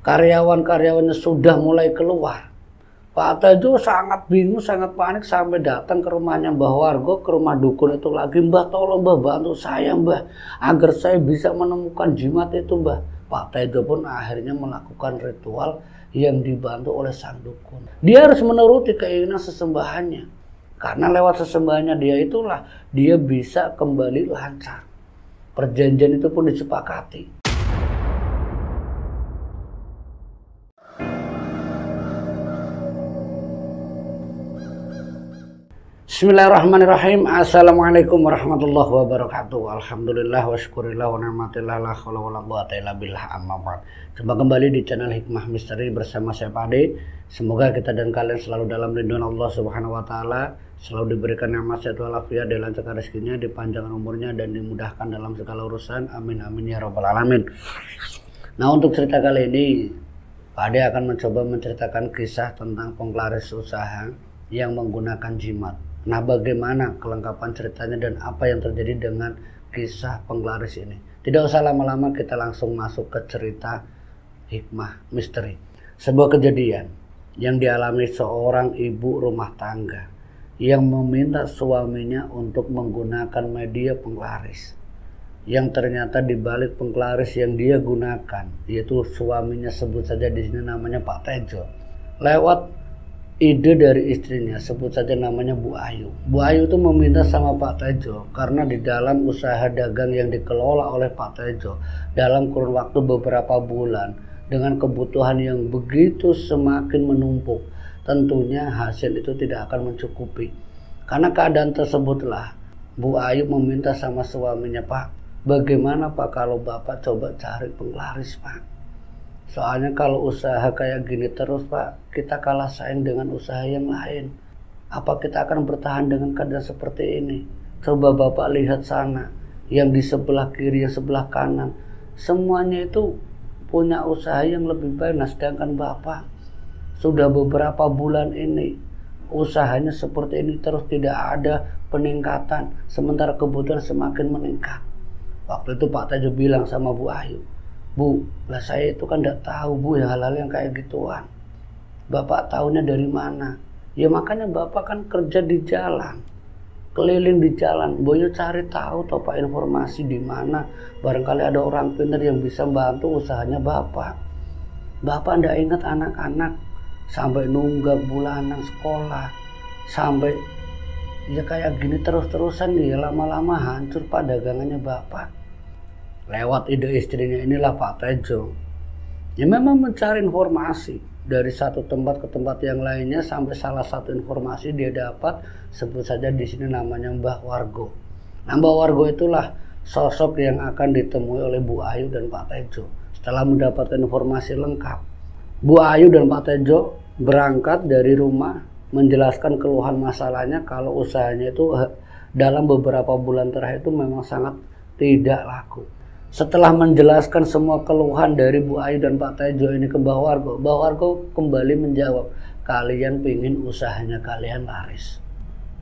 Karyawan-karyawannya sudah mulai keluar. Pak Tejo sangat bingung, sangat panik sampai datang ke rumahnya Mbah Wargo, ke rumah dukun itu lagi. Mbah, tolong Mbah, bantu saya Mbah, agar saya bisa menemukan jimat itu Mbah. Pak Tejo pun akhirnya melakukan ritual yang dibantu oleh sang dukun. Dia harus menuruti keinginan sesembahannya. Karena lewat sesembahannya dia itulah dia bisa kembali lancar. Perjanjian itu pun disepakati. Bismillahirrahmanirrahim. Assalamualaikum warahmatullahi wabarakatuh. Alhamdulillah wa syukurillah wa ni'matillah la haula wa la quwata illa billah, amma ba'd. Jumpa kembali di channel Hikmah Misteri bersama saya Pak Ade. Semoga kita dan kalian selalu dalam lindungan Allah Subhanahu wa taala, selalu diberikan nikmat sehat walafiat, dilancarkan rezekinya, dipanjangkan umurnya dan dimudahkan dalam segala urusan. Amin amin ya rabbal alamin. Nah, untuk cerita kali ini Pak Ade akan mencoba menceritakan kisah tentang penglaris usaha yang menggunakan jimat. Nah, bagaimana kelengkapan ceritanya dan apa yang terjadi dengan kisah penglaris ini? Tidak usah lama-lama, kita langsung masuk ke cerita Hikmah Misteri. Sebuah kejadian yang dialami seorang ibu rumah tangga yang meminta suaminya untuk menggunakan media penglaris. Yang ternyata di balik penglaris yang dia gunakan, yaitu suaminya, sebut saja di sini namanya Pak Tejo, lewat ide dari istrinya, sebut saja namanya Bu Ayu. Bu Ayu itu meminta sama Pak Tejo karena di dalam usaha dagang yang dikelola oleh Pak Tejo dalam kurun waktu beberapa bulan dengan kebutuhan yang begitu semakin menumpuk, tentunya hasil itu tidak akan mencukupi. Karena keadaan tersebutlah Bu Ayu meminta sama suaminya, Pak, bagaimana Pak kalau Bapak coba cari penglaris Pak? Soalnya kalau usaha kayak gini terus Pak, kita kalah saing dengan usaha yang lain. Apa kita akan bertahan dengan keadaan seperti ini? Coba Bapak lihat sana, yang di sebelah kiri, yang sebelah kanan, semuanya itu punya usaha yang lebih baik. Nah, sedangkan Bapak sudah beberapa bulan ini usahanya seperti ini terus, tidak ada peningkatan, sementara kebutuhan semakin meningkat. Waktu itu Pak Tejo bilang sama Bu Ayu, Bu, lah saya itu kan tidak tahu Bu ya hal-hal yang kayak gituan. Bapak tahunya dari mana? Ya makanya Bapak kan kerja di jalan, keliling di jalan. Boyo cari tahu toh Pak informasi di mana. Barangkali ada orang pintar yang bisa bantu usahanya Bapak. Bapak tidak ingat anak-anak sampai nunggak bulanan sekolah, sampai ya kayak gini terus-terusan dia lama-lama hancur Pak dagangannya Bapak. Lewat ide istrinya inilah Pak Tejo ya memang mencari informasi dari satu tempat ke tempat yang lainnya, sampai salah satu informasi dia dapat, sebut saja di sini namanya Mbah Wargo. Nah, Mbah Wargo itulah sosok yang akan ditemui oleh Bu Ayu dan Pak Tejo. Setelah mendapatkan informasi lengkap, Bu Ayu dan Pak Tejo berangkat dari rumah menjelaskan keluhan masalahnya kalau usahanya itu dalam beberapa bulan terakhir itu memang sangat tidak laku. Setelah menjelaskan semua keluhan dari Bu Ayu dan Pak Tejo ini ke Mbah Wargo, Mbah Wargo kembali menjawab, kalian pingin usahanya kalian laris.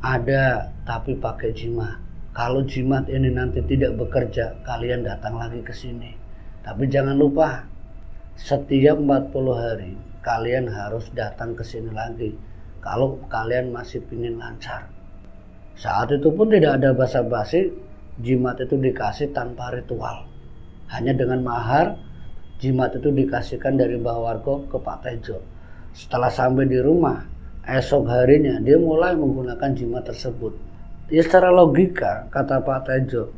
Ada, tapi pakai jimat. Kalau jimat ini nanti tidak bekerja, kalian datang lagi ke sini. Tapi jangan lupa, setiap 40 hari kalian harus datang ke sini lagi kalau kalian masih pingin lancar. Saat itu pun tidak ada basa-basi, jimat itu dikasih tanpa ritual. Hanya dengan mahar, jimat itu dikasihkan dari Mbah Wargo ke Pak Tejo. Setelah sampai di rumah, esok harinya dia mulai menggunakan jimat tersebut. Ya secara logika, kata Pak Tejo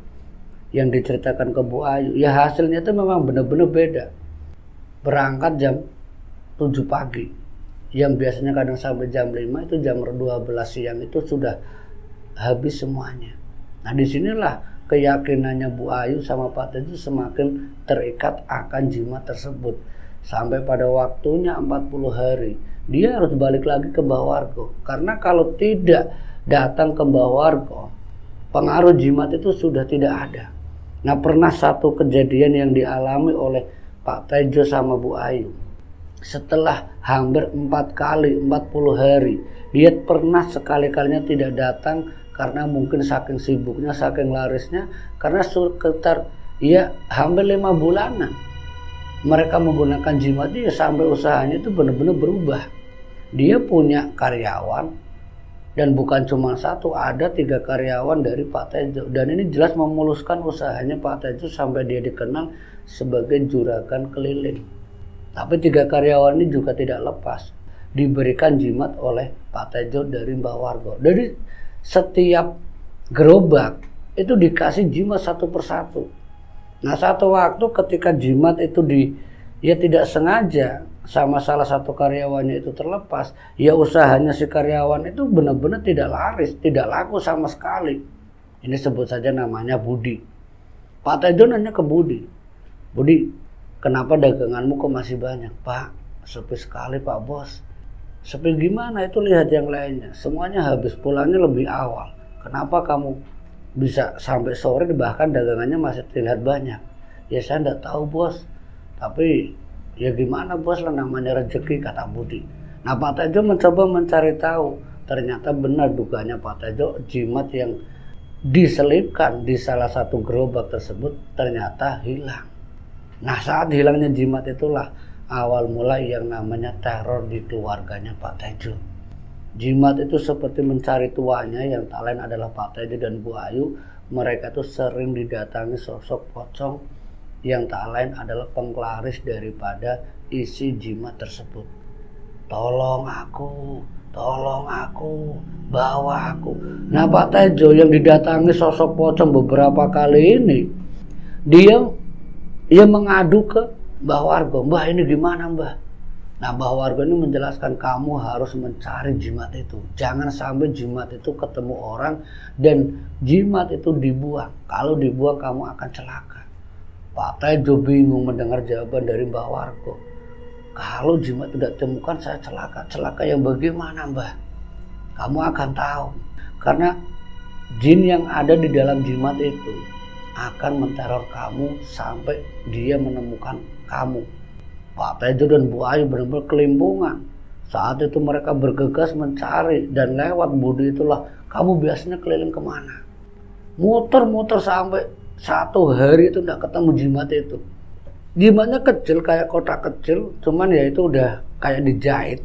yang diceritakan ke Bu Ayu, ya hasilnya itu memang benar-benar beda. Berangkat jam 7 pagi, yang biasanya kadang sampai jam 5, itu jam 12 siang itu sudah habis semuanya. Nah, disinilah keyakinannya Bu Ayu sama Pak Tejo semakin terikat akan jimat tersebut. Sampai pada waktunya 40 hari dia harus balik lagi ke Mbah Wargo. Karena kalau tidak datang ke Mbah Wargo, pengaruh jimat itu sudah tidak ada. Nah, pernah satu kejadian yang dialami oleh Pak Tejo sama Bu Ayu. Setelah hampir 4 kali 40 hari, dia pernah sekali-kalinya tidak datang karena mungkin saking sibuknya, saking larisnya, karena sekitar ya hampir 5 bulanan mereka menggunakan jimat dia sampai usahanya itu benar-benar berubah. Dia punya karyawan dan bukan cuma satu, ada 3 karyawan dari Pak Tejo, dan ini jelas memuluskan usahanya Pak Tejo sampai dia dikenal sebagai juragan keliling. Tapi 3 karyawan ini juga tidak lepas diberikan jimat oleh Pak Tejo dari Mbah Wargo. Jadi setiap gerobak itu dikasih jimat satu persatu. Nah, satu waktu ketika jimat itu ya tidak sengaja sama salah satu karyawannya itu terlepas, ya usahanya si karyawan itu benar-benar tidak laris, tidak laku sama sekali. Ini sebut saja namanya Budi. Pak Tejo nanya ke Budi, "Budi, kenapa daganganmu kok masih banyak?" "Pak, sepi sekali Pak Bos." "Sepi gimana? Itu lihat yang lainnya, semuanya habis, pulangnya lebih awal. Kenapa kamu bisa sampai sore bahkan dagangannya masih terlihat banyak?" "Ya saya enggak tahu Bos, tapi ya gimana Bos lah, namanya rezeki," kata Budi. Nah, Pak Tejo mencoba mencari tahu. Ternyata benar dugaannya Pak Tejo, jimat yang diselipkan di salah satu gerobak tersebut ternyata hilang. Nah, saat hilangnya jimat itulah awal mula yang namanya teror di keluarganya Pak Tejo. Jimat itu seperti mencari tuanya yang tak lain adalah Pak Tejo dan Bu Ayu. Mereka itu sering didatangi sosok pocong yang tak lain adalah penglaris daripada isi jimat tersebut. Tolong aku, bawa aku." Nah, Pak Tejo yang didatangi sosok pocong beberapa kali ini, dia mengadu ke Mbah Wargo. "Mbah, ini gimana Mbah?" Nah, Mbah Wargo ini menjelaskan, "Kamu harus mencari jimat itu. Jangan sampai jimat itu ketemu orang dan jimat itu dibuang. Kalau dibuang kamu akan celaka." Pak Tejo bingung mendengar jawaban dari Mbah Wargo. "Kalau jimat tidak ditemukan saya celaka." "Celaka yang bagaimana Mbah?" "Kamu akan tahu. Karena jin yang ada di dalam jimat itu akan menteror kamu sampai dia menemukan kamu." Pak Tejo dan Bu Ayu benar-benar kelimpungan. Saat itu mereka bergegas mencari dan lewat Budi itulah, "Kamu biasanya keliling kemana?" Muter-muter sampai 1 hari itu tidak ketemu jimat itu. Jimatnya kecil kayak kotak kecil, cuman ya itu udah kayak dijahit.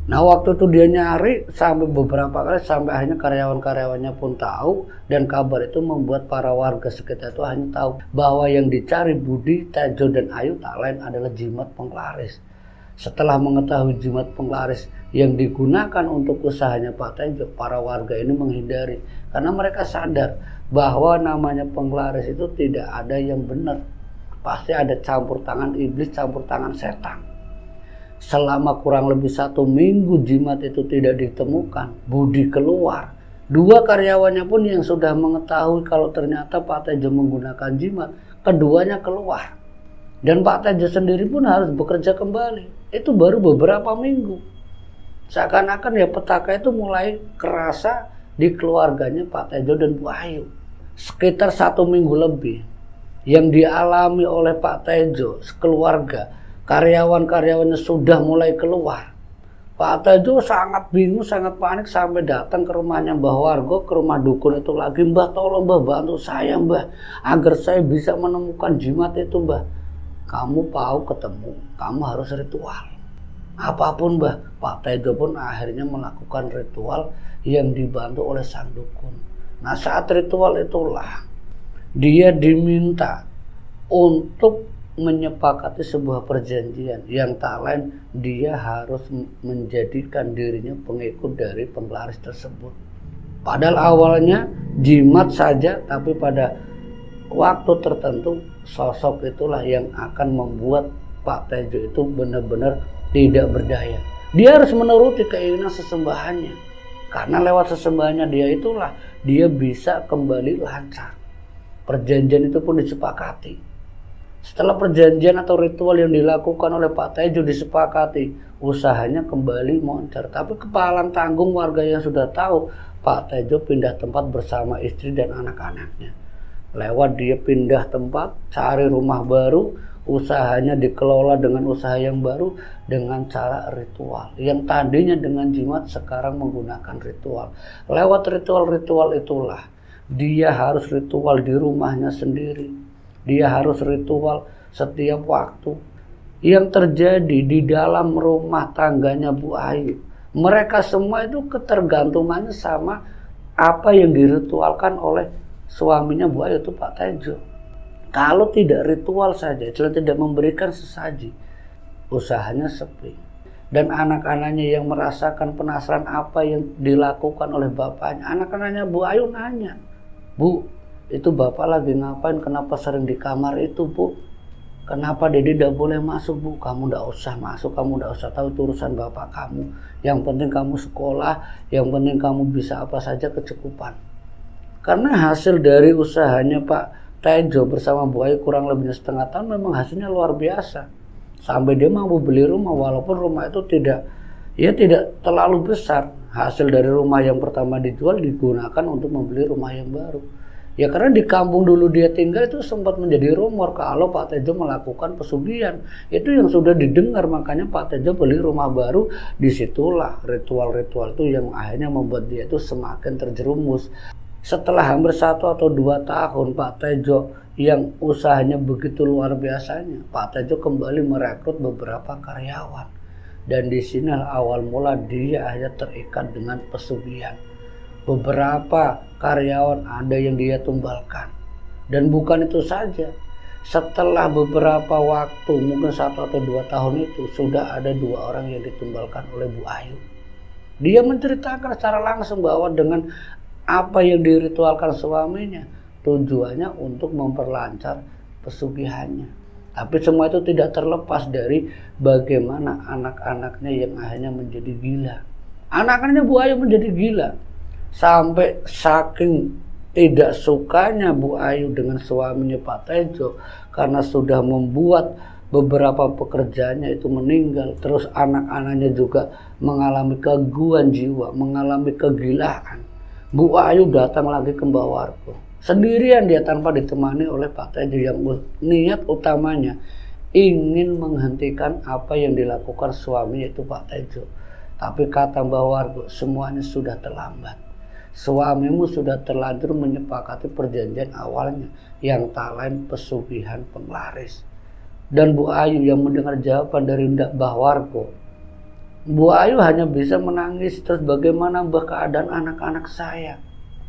Nah, waktu itu dia nyari sampai beberapa kali, sampai akhirnya karyawan-karyawannya pun tahu, dan kabar itu membuat para warga sekitar itu hanya tahu bahwa yang dicari Budi, Tejo, dan Ayu tak lain adalah jimat penglaris. Setelah mengetahui jimat penglaris yang digunakan untuk usahanya Pak Tejo, para warga ini menghindari karena mereka sadar bahwa namanya penglaris itu tidak ada yang benar. Pasti ada campur tangan iblis, campur tangan setan. Selama kurang lebih 1 minggu jimat itu tidak ditemukan, Budi keluar. 2 karyawannya pun yang sudah mengetahui kalau ternyata Pak Tejo menggunakan jimat, keduanya keluar. Dan Pak Tejo sendiri pun harus bekerja kembali. Itu baru beberapa minggu. Seakan-akan ya petaka itu mulai kerasa di keluarganya Pak Tejo dan Bu Ayu. Sekitar 1 minggu lebih yang dialami oleh Pak Tejo sekeluarga. Karyawan-karyawannya sudah mulai keluar. Pak Tejo sangat bingung, sangat panik sampai datang ke rumahnya Mbah Wargo, ke rumah dukun itu lagi. "Mbah, tolong Mbah, bantu saya Mbah, agar saya bisa menemukan jimat itu Mbah." "Kamu mau ketemu, kamu harus ritual." "Apapun Mbah." Pak Tejo pun akhirnya melakukan ritual yang dibantu oleh sang dukun. Nah, saat ritual itulah dia diminta untuk menyepakati sebuah perjanjian yang tak lain dia harus menjadikan dirinya pengikut dari penglaris tersebut. Padahal awalnya jimat saja, tapi pada waktu tertentu sosok itulah yang akan membuat Pak Tejo itu benar-benar tidak berdaya. Dia harus menuruti keinginan sesembahannya, karena lewat sesembahannya dia itulah dia bisa kembali lancar. Perjanjian itu pun disepakati. Setelah perjanjian atau ritual yang dilakukan oleh Pak Tejo disepakati, usahanya kembali moncer. Tapi kepalang tanggung warga yang sudah tahu Pak Tejo pindah tempat bersama istri dan anak-anaknya. Lewat dia pindah tempat, cari rumah baru, usahanya dikelola dengan usaha yang baru dengan cara ritual. Yang tadinya dengan jimat sekarang menggunakan ritual. Lewat ritual-ritual itulah dia harus ritual di rumahnya sendiri. Dia harus ritual setiap waktu. yang terjadi di dalam rumah tangganya Bu Ayu. Mereka semua itu ketergantungannya sama apa yang diritualkan oleh suaminya Bu Ayu itu Pak Tejo. Kalau tidak ritual saja, tidak memberikan sesaji, usahanya sepi. Dan anak-anaknya yang merasakan penasaran apa yang dilakukan oleh bapaknya. Anak-anaknya Bu Ayu nanya, "Bu, itu bapak lagi ngapain? Kenapa sering di kamar itu, Bu? Kenapa Dede tidak boleh masuk, Bu? Kamu tidak usah masuk, kamu tidak usah tahu urusan bapak kamu. Yang penting kamu sekolah, yang penting kamu bisa apa saja kecukupan." Karena hasil dari usahanya Pak Tejo bersama Bu Ayu kurang lebihnya setengah tahun memang hasilnya luar biasa. Sampai dia mampu beli rumah walaupun rumah itu tidak terlalu besar. Hasil dari rumah yang pertama dijual digunakan untuk membeli rumah yang baru. Ya karena di kampung dulu dia tinggal itu sempat menjadi rumor kalau Pak Tejo melakukan pesugihan. Itu yang sudah didengar, makanya Pak Tejo beli rumah baru. Disitulah ritual-ritual itu yang akhirnya membuat dia itu semakin terjerumus. Setelah hampir 1 atau 2 tahun Pak Tejo yang usahanya begitu luar biasanya, Pak Tejo kembali merekrut beberapa karyawan. Dan di sini awal mula dia hanya terikat dengan pesugihan. Beberapa karyawan ada yang dia tumbalkan. Dan bukan itu saja. Setelah beberapa waktu, mungkin 1 atau 2 tahun itu, sudah ada 2 orang yang ditumbalkan oleh Bu Ayu. Dia menceritakan secara langsung bahwa dengan apa yang diritualkan suaminya, tujuannya untuk memperlancar pesugihannya. Tapi semua itu tidak terlepas dari bagaimana anak-anaknya yang akhirnya menjadi gila. Anak-anaknya Bu Ayu menjadi gila. Sampai saking tidak sukanya Bu Ayu dengan suaminya Pak Tejo karena sudah membuat beberapa pekerjaannya itu meninggal. Terus anak-anaknya juga mengalami gangguan jiwa, mengalami kegilaan. Bu Ayu datang lagi ke Mbak Wargo. Sendirian dia tanpa ditemani oleh Pak Tejo yang niat utamanya ingin menghentikan apa yang dilakukan suaminya itu Pak Tejo. Tapi kata Mbak Wargo, semuanya sudah terlambat. Suamimu sudah terlanjur menyepakati perjanjian awalnya yang tak lain pesugihan penglaris. Dan Bu Ayu yang mendengar jawaban dari Mbah Wargo, Bu Ayu hanya bisa menangis. Terus bagaimana keadaan anak-anak saya?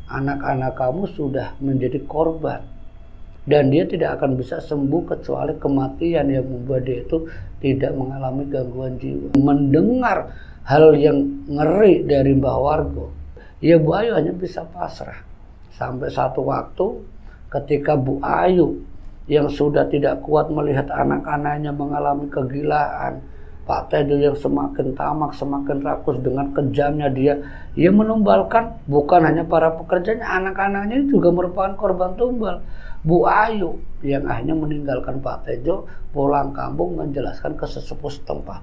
Anak-anak kamu sudah menjadi korban dan dia tidak akan bisa sembuh kecuali kematian yang membuat dia itu tidak mengalami gangguan jiwa. Mendengar hal yang ngeri dari Mbah Wargo, ya Bu Ayu hanya bisa pasrah. Sampai satu waktu ketika Bu Ayu yang sudah tidak kuat melihat anak-anaknya mengalami kegilaan, Pak Tejo yang semakin tamak, semakin rakus dengan kejamnya dia menumbalkan bukan hanya para pekerjanya, anak-anaknya juga merupakan korban tumbal. Bu Ayu yang akhirnya meninggalkan Pak Tejo pulang kampung menjelaskan ke sesepuh setempat.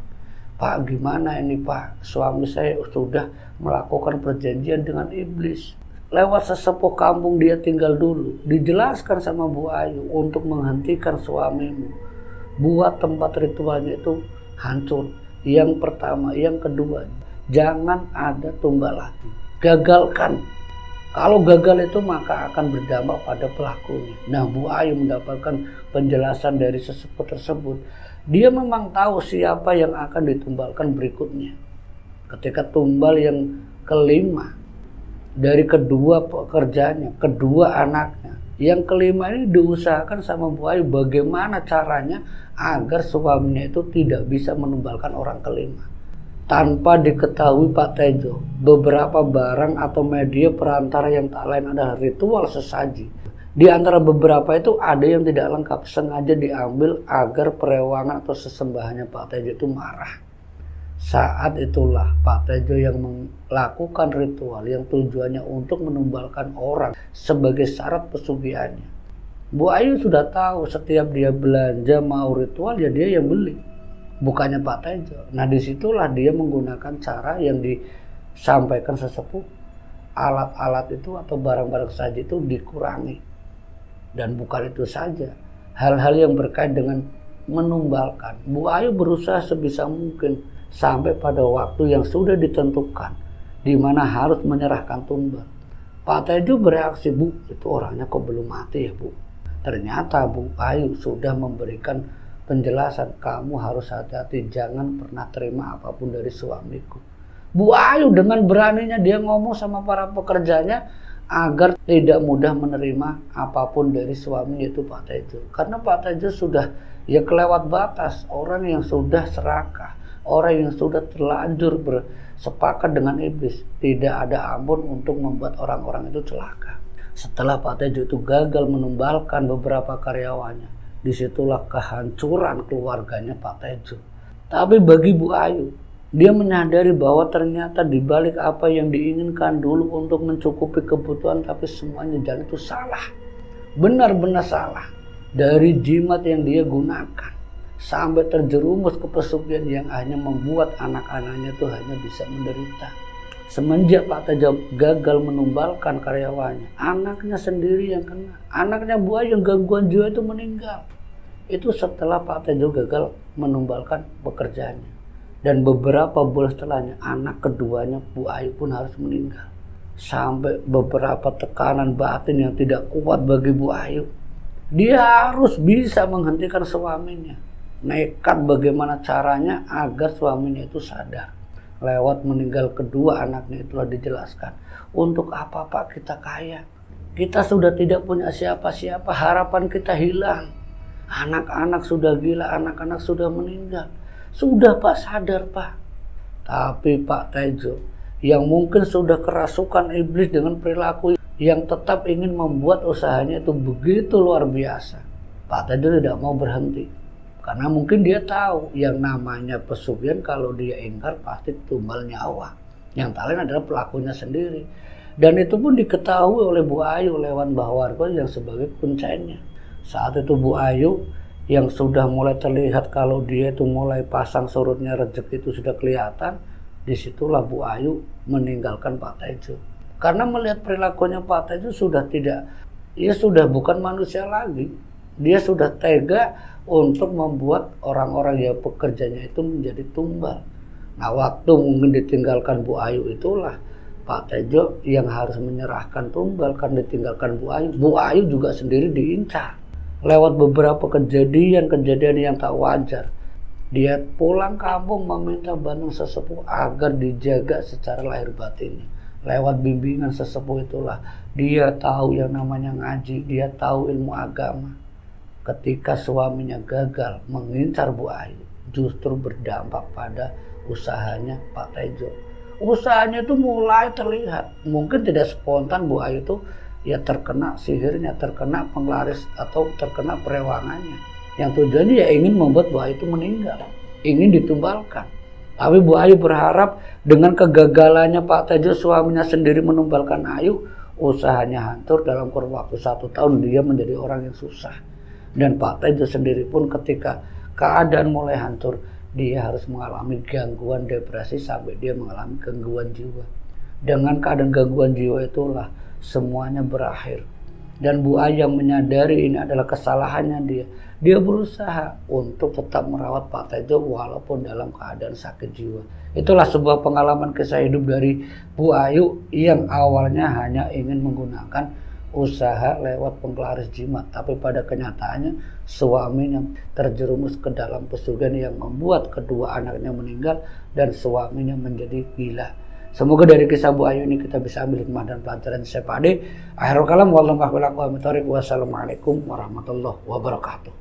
"Pak, gimana ini Pak? Suami saya sudah melakukan perjanjian dengan iblis. Lewat sesepuh kampung dia tinggal dulu. Dijelaskan sama Bu Ayu untuk menghentikan suamimu. Buat tempat ritualnya itu hancur. Yang pertama, yang kedua, jangan ada tumbal lagi. Gagalkan. Kalau gagal itu maka akan berdampak pada pelakunya." Nah, Bu Ayu mendapatkan penjelasan dari sesepuh tersebut. Dia memang tahu siapa yang akan ditumbalkan berikutnya. Ketika tumbal yang kelima dari kedua pekerjaannya, kedua anaknya, yang kelima ini diusahakan sama Bu Ayu bagaimana caranya agar suaminya itu tidak bisa menumbalkan orang kelima. Tanpa diketahui Pak Tejo, beberapa barang atau media perantara yang tak lain adalah ritual sesaji. Di antara beberapa itu ada yang tidak lengkap, sengaja diambil agar perewangan atau sesembahannya Pak Tejo itu marah. Saat itulah Pak Tejo yang melakukan ritual yang tujuannya untuk menumbalkan orang sebagai syarat pesugihannya. Bu Ayu sudah tahu setiap dia belanja mau ritual ya dia yang beli, bukannya Pak Tejo. Nah disitulah dia menggunakan cara yang disampaikan sesepuh. Alat-alat itu atau barang-barang saja itu dikurangi. Dan bukan itu saja, hal-hal yang berkait dengan menumbalkan. Bu Ayu berusaha sebisa mungkin sampai pada waktu yang sudah ditentukan di mana harus menyerahkan tumbal. Pak Tejo bereaksi, "Bu, itu orangnya kok belum mati ya Bu?" Ternyata Bu Ayu sudah memberikan penjelasan, kamu harus hati-hati, jangan pernah terima apapun dari suamiku. Bu Ayu dengan beraninya dia ngomong sama para pekerjanya agar tidak mudah menerima apapun dari suaminya itu Pak Tejo. Karena Pak Tejo sudah kelewat batas, orang yang sudah serakah, orang yang sudah terlanjur bersepakat dengan iblis, tidak ada ampun untuk membuat orang-orang itu celaka. Setelah Pak Tejo itu gagal menumbalkan beberapa karyawannya, disitulah kehancuran keluarganya Pak Tejo. Tapi bagi Bu Ayu, dia menyadari bahwa ternyata dibalik apa yang diinginkan dulu untuk mencukupi kebutuhan, tapi semuanya jalan itu salah, benar-benar salah. Dari jimat yang dia gunakan sampai terjerumus ke pesugihan yang hanya membuat anak-anaknya itu hanya bisa menderita. Semenjak Pak Tejo gagal menumbalkan karyawannya, anaknya sendiri yang kena. Anaknya Bu Ayu yang gangguan jiwa itu meninggal. Itu setelah Pak Tejo gagal menumbalkan pekerjaannya. Dan beberapa bulan setelahnya, anak keduanya Bu Ayu pun harus meninggal. Sampai beberapa tekanan batin yang tidak kuat bagi Bu Ayu, dia harus bisa menghentikan suaminya. Nekat bagaimana caranya agar suaminya itu sadar. Lewat meninggal kedua anaknya itulah dijelaskan, untuk apa Pak kita kaya? Kita sudah tidak punya siapa-siapa, harapan kita hilang. Anak-anak sudah gila, anak-anak sudah meninggal. Sudah Pak, sadar Pak. Tapi Pak Tejo yang mungkin sudah kerasukan iblis dengan perilaku yang tetap ingin membuat usahanya itu begitu luar biasa. Pak Tejo tidak mau berhenti. Karena mungkin dia tahu yang namanya pesugihan kalau dia ingkar pasti tumbal nyawa. Yang lain adalah pelakunya sendiri. Dan itu pun diketahui oleh Bu Ayu lewat Mbah Wargo yang sebagai kuncainya. Saat itu Bu Ayu yang sudah mulai terlihat kalau dia itu mulai pasang surutnya rezeki itu sudah kelihatan. Disitulah Bu Ayu meninggalkan Pak Tejo. Karena melihat perilakunya Pak Tejo sudah tidak, ia sudah bukan manusia lagi. Dia sudah tega untuk membuat orang-orang yang pekerjanya itu menjadi tumbal. Nah, waktu mungkin ditinggalkan Bu Ayu itulah Pak Tejo yang harus menyerahkan tumbal. Karena ditinggalkan Bu Ayu juga sendiri diincar. Lewat beberapa kejadian-kejadian yang tak wajar, dia pulang kampung meminta bantuan sesepuh agar dijaga secara lahir batinnya. Lewat bimbingan sesepuh itulah dia tahu yang namanya ngaji, dia tahu ilmu agama. Ketika suaminya gagal mengincar Bu Ayu, justru berdampak pada usahanya Pak Tejo. Usahanya itu mulai terlihat, mungkin tidak spontan Bu Ayu itu ya terkena sihirnya, terkena penglaris atau terkena perewangannya. Yang tujuannya ya ingin membuat Bu Ayu itu meninggal, ingin ditumbalkan. Tapi Bu Ayu berharap dengan kegagalannya Pak Tejo suaminya sendiri menumbalkan Ayu, usahanya hancur dalam kurun waktu 1 tahun dia menjadi orang yang susah. Dan Pak Tejo sendiri pun ketika keadaan mulai hancur, dia harus mengalami gangguan depresi sampai dia mengalami gangguan jiwa. Dengan keadaan gangguan jiwa itulah semuanya berakhir. Dan Bu Ayu yang menyadari ini adalah kesalahannya dia berusaha untuk tetap merawat Pak Tejo walaupun dalam keadaan sakit jiwa. Itulah sebuah pengalaman kisah hidup dari Bu Ayu yang awalnya hanya ingin menggunakan usaha lewat penglaris jimat, tapi pada kenyataannya suaminya terjerumus ke dalam pesugihan yang membuat kedua anaknya meninggal dan suaminya menjadi gila. Semoga dari kisah Bu Ayu ini kita bisa ambil hikmah dan pelajaran. Saya Pak Ade, akhirul kalam, wassalamualaikum warahmatullahi wabarakatuh.